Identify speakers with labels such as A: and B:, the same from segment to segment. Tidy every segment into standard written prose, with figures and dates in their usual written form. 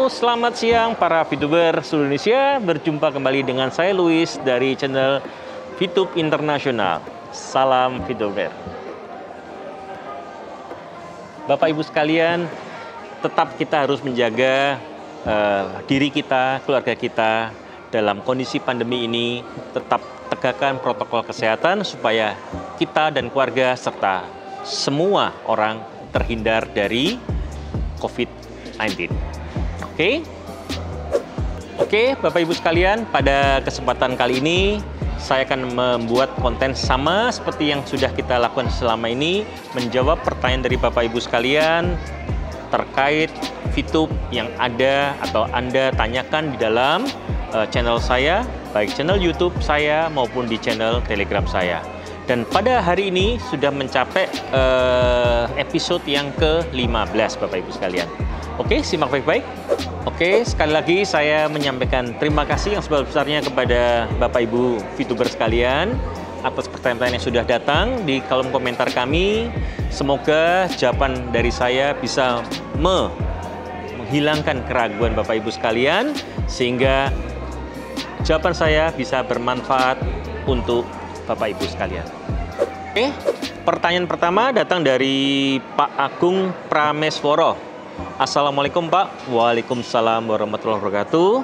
A: selamat siang para VTuber seluruh Indonesia. Berjumpa kembali dengan saya Luis dari channel VTube Internasional. Salam VTuber. Bapak Ibu sekalian, tetap kita harus menjaga diri kita, keluarga kita dalam kondisi pandemi ini. Tetap tegakkan protokol kesehatan supaya kita dan keluarga serta semua orang terhindar dari COVID-19. Oke, Bapak Ibu sekalian, pada kesempatan kali ini saya akan membuat konten sama seperti yang sudah kita lakukan selama ini, menjawab pertanyaan dari Bapak Ibu sekalian terkait VTube yang ada atau Anda tanyakan di dalam channel saya, baik channel YouTube saya maupun di channel Telegram saya. Dan pada hari ini sudah mencapai episode yang ke-15 Bapak Ibu sekalian. Oke, simak baik-baik. Oke, sekali lagi saya menyampaikan terima kasih yang sebesar-besarnya kepada Bapak Ibu VTuber sekalian atas pertanyaan-pertanyaan yang sudah datang di kolom komentar kami. Semoga jawaban dari saya bisa menghilangkan keraguan Bapak Ibu sekalian sehingga jawaban saya bisa bermanfaat untuk Bapak Ibu sekalian. Oke, pertanyaan pertama datang dari Pak Agung Pramesworo. Assalamualaikum Pak. Waalaikumsalam warahmatullahi wabarakatuh.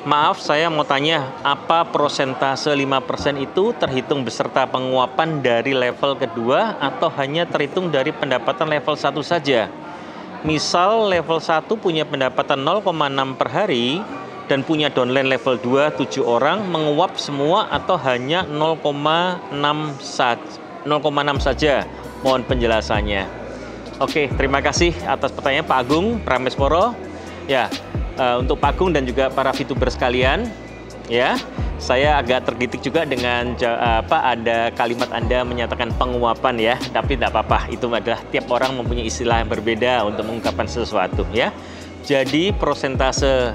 A: Maaf, saya mau tanya, apa persentase 5% itu terhitung beserta penguapan dari level kedua atau hanya terhitung dari pendapatan level 1 saja? Misal level 1 punya pendapatan 0,6 per hari dan punya downline level 2 7 orang, menguap semua atau hanya 0,6 saja? Mohon penjelasannya. Oke, terima kasih atas pertanyaan Pak Agung Pramesworo. Ya, untuk Pak Agung dan juga para VTuber sekalian, ya, saya agak tergitik juga dengan ada kalimat Anda menyatakan penguapan ya, tapi tidak apa-apa. Itu adalah tiap orang mempunyai istilah yang berbeda untuk mengungkapkan sesuatu ya. Jadi persentase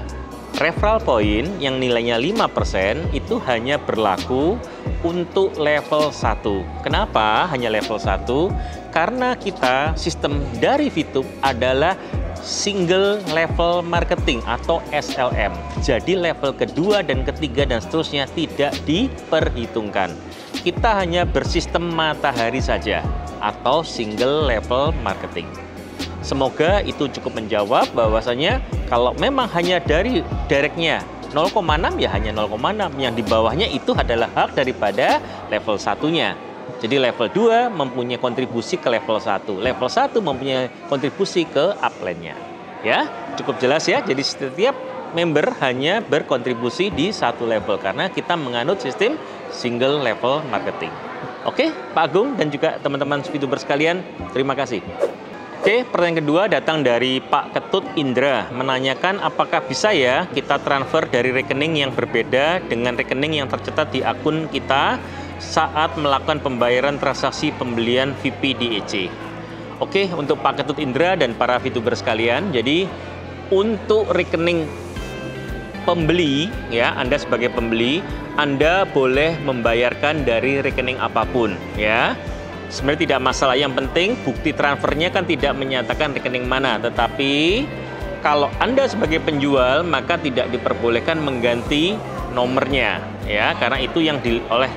A: referral point yang nilainya 5% itu hanya berlaku untuk level 1. Kenapa hanya level 1? Karena kita sistem dari VTube adalah single level marketing atau SLM. Jadi level kedua dan ketiga dan seterusnya tidak diperhitungkan. Kita hanya bersistem matahari saja atau single level marketing. Semoga itu cukup menjawab bahwasanya kalau memang hanya dari directnya 0,6 ya hanya 0,6, yang di bawahnya itu adalah hak daripada level satunya. Jadi level 2 mempunyai kontribusi ke level 1, level 1 mempunyai kontribusi ke upline-nya. Ya, cukup jelas ya. Jadi setiap member hanya berkontribusi di satu level karena kita menganut sistem single level marketing. Oke, Pak Agung dan juga teman-teman VTuber sekalian, terima kasih. Oke, pertanyaan kedua datang dari Pak Ketut Indra, menanyakan apakah bisa ya kita transfer dari rekening yang berbeda dengan rekening yang tercatat di akun kita saat melakukan pembayaran transaksi pembelian VIP di EC. Oke, untuk Pak Ketut Indra dan para VTuber sekalian, jadi untuk rekening pembeli ya, Anda sebagai pembeli, Anda boleh membayarkan dari rekening apapun ya. Sebenarnya tidak masalah, yang penting bukti transfernya kan tidak menyatakan rekening mana, tetapi kalau Anda sebagai penjual maka tidak diperbolehkan mengganti nomornya ya, karena itu yang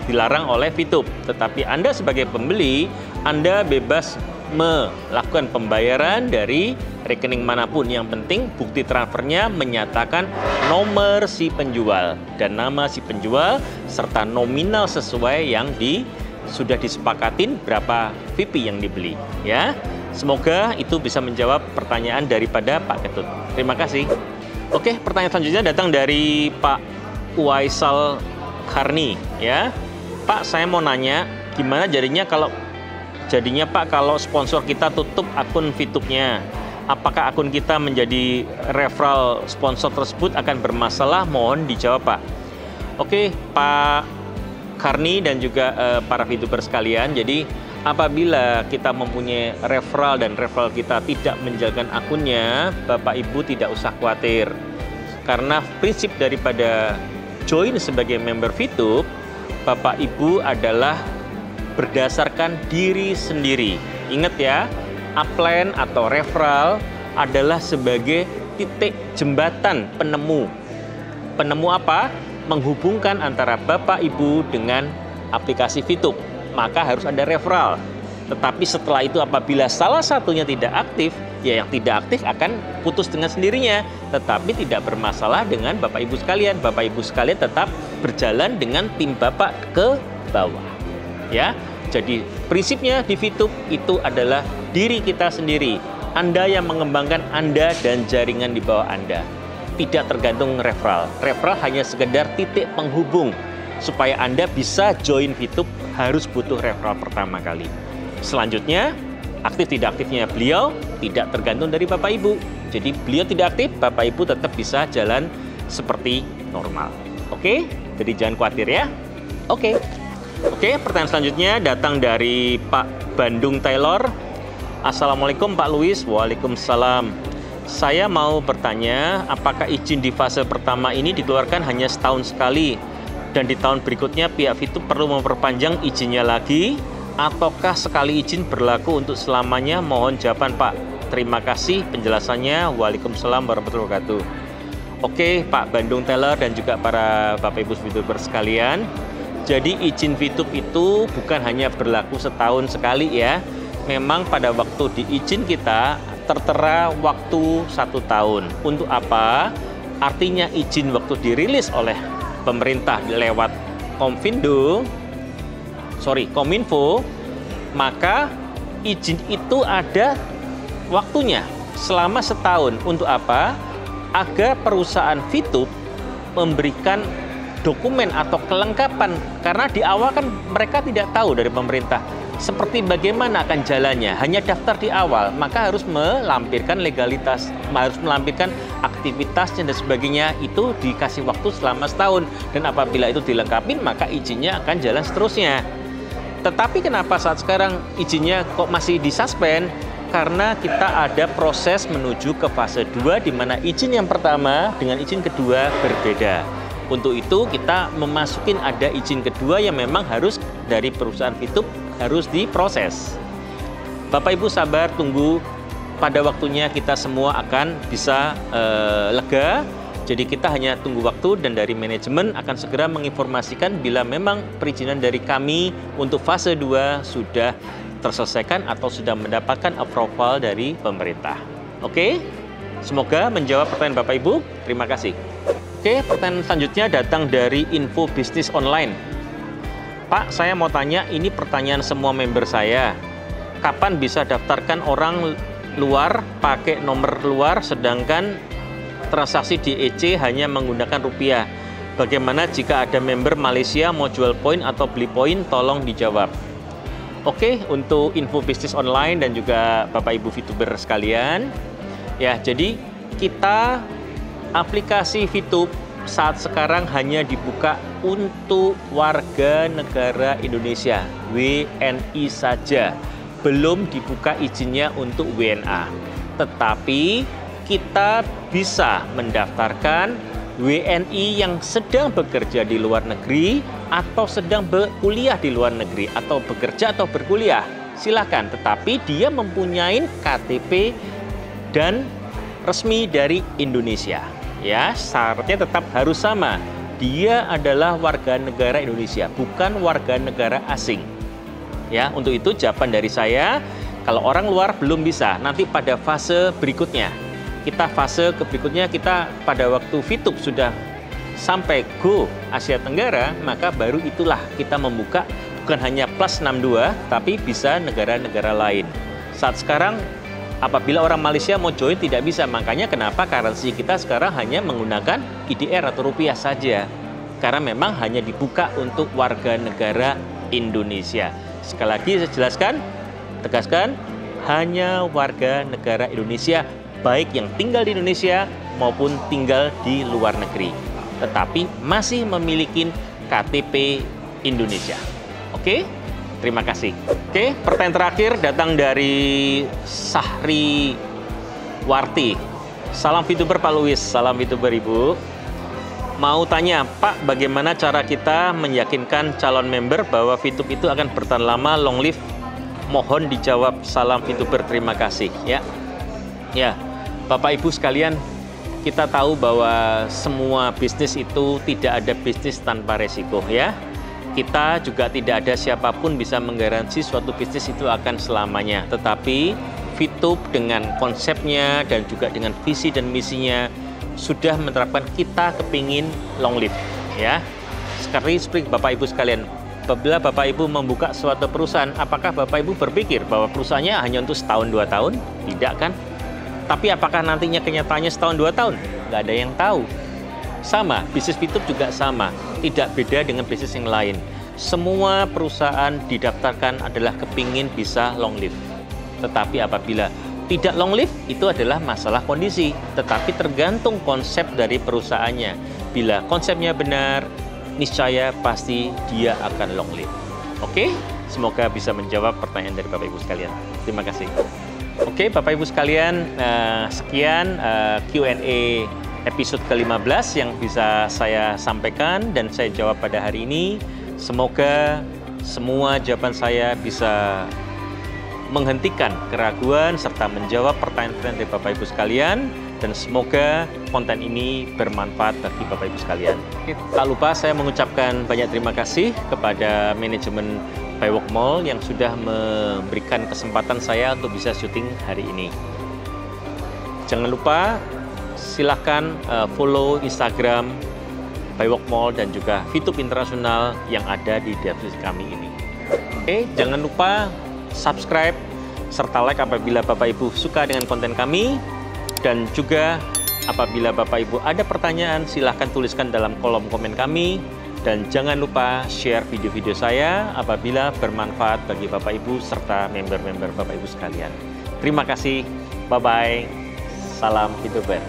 A: dilarang oleh VTube. Tetapi Anda sebagai pembeli, Anda bebas melakukan pembayaran dari rekening manapun, yang penting bukti transfernya menyatakan nomor si penjual dan nama si penjual serta nominal sesuai yang sudah disepakatin berapa VIP yang dibeli ya. Semoga itu bisa menjawab pertanyaan daripada Pak Ketut. Terima kasih. Oke, pertanyaan selanjutnya datang dari Pak Waisal Karni ya. Pak, saya mau nanya gimana jadinya Pak kalau sponsor kita tutup akun VTube-nya, apakah akun kita menjadi referral sponsor tersebut akan bermasalah? Mohon dijawab Pak. Oke, Pak Karni dan juga para VTuber sekalian, jadi apabila kita mempunyai referral dan referral kita tidak menjalankan akunnya, Bapak Ibu tidak usah khawatir. Karena prinsip daripada join sebagai member VTube, Bapak Ibu adalah berdasarkan diri sendiri. Ingat ya, upline atau referral adalah sebagai titik jembatan penemu. Penemu apa? Menghubungkan antara Bapak Ibu dengan aplikasi Fitup. Maka harus ada referral. Tetapi setelah itu apabila salah satunya tidak aktif, ya yang tidak aktif akan putus dengan sendirinya. Tetapi tidak bermasalah dengan Bapak Ibu sekalian. Bapak Ibu sekalian tetap berjalan dengan tim Bapak ke bawah. Ya, jadi prinsipnya di Fitup itu adalah diri kita sendiri. Anda yang mengembangkan Anda dan jaringan di bawah Anda. Tidak tergantung referral. Referral hanya sekedar titik penghubung. Supaya Anda bisa join Fitup harus butuh referral pertama kali. Selanjutnya, aktif tidak aktifnya beliau tidak tergantung dari Bapak Ibu. Jadi beliau tidak aktif, Bapak Ibu tetap bisa jalan seperti normal. Oke? Jadi jangan khawatir ya. Oke. Oke, pertanyaan selanjutnya datang dari Pak Bandung Taylor. Assalamualaikum Pak Luis. Waalaikumsalam. Saya mau bertanya, apakah izin di fase pertama ini dikeluarkan hanya setahun sekali dan di tahun berikutnya pihak Fitup perlu memperpanjang izinnya lagi, ataukah sekali izin berlaku untuk selamanya? Mohon jawaban Pak. Terima kasih penjelasannya. Waalaikumsalam warahmatullahi wabarakatuh. Oke Pak Bandung Taylor dan juga para Bapak Ibu Fituber sekalian. Jadi izin Fitup itu bukan hanya berlaku setahun sekali ya. Memang pada waktu diizin kita tertera waktu 1 tahun. Untuk apa? Artinya izin waktu dirilis oleh pemerintah lewat Kominfo, maka izin itu ada waktunya selama setahun. Untuk apa? Agar perusahaan Fitup memberikan dokumen atau kelengkapan, karena di awal kan mereka tidak tahu dari pemerintah seperti bagaimana akan jalannya, hanya daftar di awal, maka harus melampirkan legalitas, harus melampirkan aktivitasnya dan sebagainya. Itu dikasih waktu selama setahun, dan apabila itu dilengkapi maka izinnya akan jalan seterusnya. Tetapi kenapa saat sekarang izinnya kok masih disuspend? Karena kita ada proses menuju ke fase 2 di mana izin yang pertama dengan izin kedua berbeda. Untuk itu kita memasukin ada izin kedua yang memang harus dari perusahaan Fitup harus diproses. Bapak Ibu sabar tunggu, pada waktunya kita semua akan bisa lega. Jadi kita hanya tunggu waktu dan dari manajemen akan segera menginformasikan bila memang perizinan dari kami untuk fase 2 sudah terselesaikan atau sudah mendapatkan approval dari pemerintah. Oke? Semoga menjawab pertanyaan Bapak Ibu. Terima kasih. Oke, pertanyaan selanjutnya datang dari Info Bisnis Online. Pak, saya mau tanya, ini pertanyaan semua member saya. Kapan bisa daftarkan orang luar pakai nomor luar sedangkan transaksi di EC hanya menggunakan rupiah? Bagaimana jika ada member Malaysia mau jual poin atau beli poin? Tolong dijawab. Oke, untuk Info Bisnis Online dan juga Bapak Ibu Fituber sekalian. Ya, jadi kita aplikasi Fitup saat sekarang hanya dibuka untuk warga negara Indonesia, WNI saja. Belum dibuka izinnya untuk WNA. Tetapi kita bisa mendaftarkan WNI yang sedang bekerja di luar negeri atau sedang berkuliah di luar negeri atau bekerja atau berkuliah. Silakan, tetapi dia mempunyai KTP dan resmi dari Indonesia. Ya, syaratnya tetap harus sama. Dia adalah warga negara Indonesia, bukan warga negara asing. Ya, untuk itu jawaban dari saya, kalau orang luar belum bisa, nanti pada fase berikutnya. Fase berikutnya kita pada waktu Fitup sudah sampai Go Asia Tenggara, maka baru itulah kita membuka bukan hanya plus 62, tapi bisa negara-negara lain. Saat sekarang apabila orang Malaysia mau join tidak bisa, makanya kenapa currency kita sekarang hanya menggunakan IDR atau rupiah saja. Karena memang hanya dibuka untuk warga negara Indonesia. Sekali lagi saya jelaskan, tegaskan, hanya warga negara Indonesia, baik yang tinggal di Indonesia maupun tinggal di luar negeri. Tetapi masih memiliki KTP Indonesia. Oke? Terima kasih. Oke, pertanyaan terakhir datang dari Sahri Warti. Salam Fituber Pak Luis, salam Fituber Ibu. Mau tanya, Pak, bagaimana cara kita meyakinkan calon member bahwa Fitup itu akan bertahan lama, long live? Mohon dijawab. Salam Fituber, terima kasih. Ya, Bapak Ibu sekalian, kita tahu bahwa semua bisnis itu tidak ada bisnis tanpa resiko ya. Kita juga tidak ada siapapun bisa menggaransi suatu bisnis itu akan selamanya. Tetapi Fitup dengan konsepnya dan juga dengan visi dan misinya sudah menerapkan kita kepingin long live ya. Seperti Bapak Ibu sekalian, apabila Bapak Ibu membuka suatu perusahaan, apakah Bapak Ibu berpikir bahwa perusahaannya hanya untuk setahun 2 tahun? Tidak kan? Tapi apakah nantinya kenyataannya setahun 2 tahun? Nggak ada yang tahu. Sama, bisnis Fitup juga sama, tidak beda dengan bisnis yang lain. Semua perusahaan didaftarkan adalah kepingin bisa long live. Tetapi apabila tidak long live, itu adalah masalah kondisi. Tetapi tergantung konsep dari perusahaannya. Bila konsepnya benar, niscaya pasti dia akan long live. Oke, semoga bisa menjawab pertanyaan dari Bapak Ibu sekalian. Terima kasih. Oke, Bapak Ibu sekalian, sekian Q&A episode ke-15 yang bisa saya sampaikan dan saya jawab pada hari ini. Semoga semua jawaban saya bisa menghentikan keraguan serta menjawab pertanyaan-pertanyaan dari Bapak Ibu sekalian, dan semoga konten ini bermanfaat bagi Bapak Ibu sekalian. Tak lupa saya mengucapkan banyak terima kasih kepada manajemen Bywalk Mall yang sudah memberikan kesempatan saya untuk bisa syuting hari ini. Jangan lupa silahkan follow Instagram Bywalk Mall dan juga Fitup Internasional yang ada di deskripsi kami ini. Oke, jangan lupa subscribe serta like apabila Bapak Ibu suka dengan konten kami, dan juga apabila Bapak Ibu ada pertanyaan silahkan tuliskan dalam kolom komen kami, dan jangan lupa share video-video saya apabila bermanfaat bagi Bapak Ibu serta member-member Bapak Ibu sekalian. Terima kasih, bye-bye, salam Fituber.